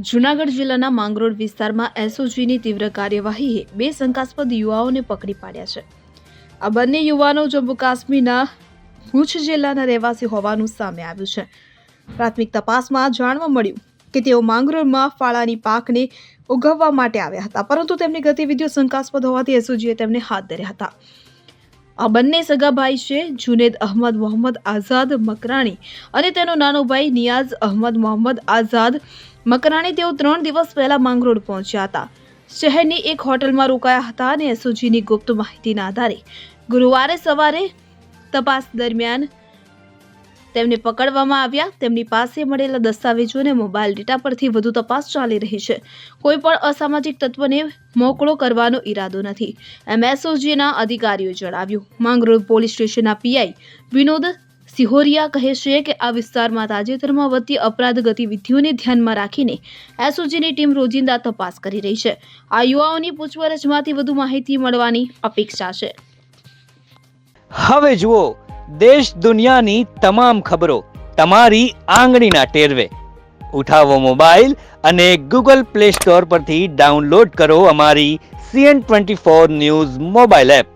જૂનાગઢ જિલ્લાના માંગરોળ વિસ્તારમાં એસઓજીની તીવ્ર કાર્યવાહીએ બે શંકાસ્પદ યુવાઓને પકડી પાડ્યા છે. આ બંને યુવાનો જમ્મુ કાશ્મીરના ભુજ જિલ્લાના રહેવાસી હોવાનું સામે આવ્યું છે. પ્રાથમિક તપાસમાં જાણવા મળ્યું કે તેઓ માંગરોળમાં ફાળાની પાકને ઉગવવા માટે આવ્યા હતા, પરંતુ તેમની ગતિવિધિઓ શંકાસ્પદ હોવાથી એસઓજીએ તેમને હાથ ધર્યા હતા. આ બંને સગા ભાઈ છે, જુનેદ અહમદ મોહમ્મદ આઝાદ મકરાણી અને તેનો નાનો ભાઈ નિયાઝ અહમદ મોહમ્મદ આઝાદ મકરાણી. તેઓ 3 દિવસ પહેલા માંગરોળ પહોંચ્યા હતા. શહેરની એક હોટલમાં રોકાયા હતા અને એસઓજીની ગુપ્ત માહિતીના આધારે ગુરુવારે સવારે તપાસ દરમિયાન તેમને પકડવામાં આવ્યા. તેમની પાસે મળેલા દસ્તાવેજો અને મોબાઈલ ડેટા પરથી વધુ તપાસ ચાલી રહી છે. કોઈ પણ અસામાજિક તત્વને મોકળો કરવાનો ઈરાદો નથી, એમ એસઓજીના અધિકારીઓએ જણાવ્યું. માંગરોળ પોલીસ સ્ટેશનના પીઆઈ વિનોદ સિહોરિયા કહે છે કે આ વિસ્તારમાં તાજેતરમાં વધતી અપરાધ ગતિવિધિઓને ધ્યાનમાં રાખીને એસઓજીની ટીમ રોજિંદા તપાસ કરી રહી છે. આ યુવાઓની પૂછપરછમાંથી વધુ માહિતી મળવાની અપેક્ષા છે. હવે જુઓ દેશ દુનિયાની તમામ ખબરો તમારી આંગળીના ટેરવે. ઉઠાવો મોબાઈલ અને Google Play Store પરથી ડાઉનલોડ કરો અમારી CN24 ન્યૂઝ મોબાઈલ એપ.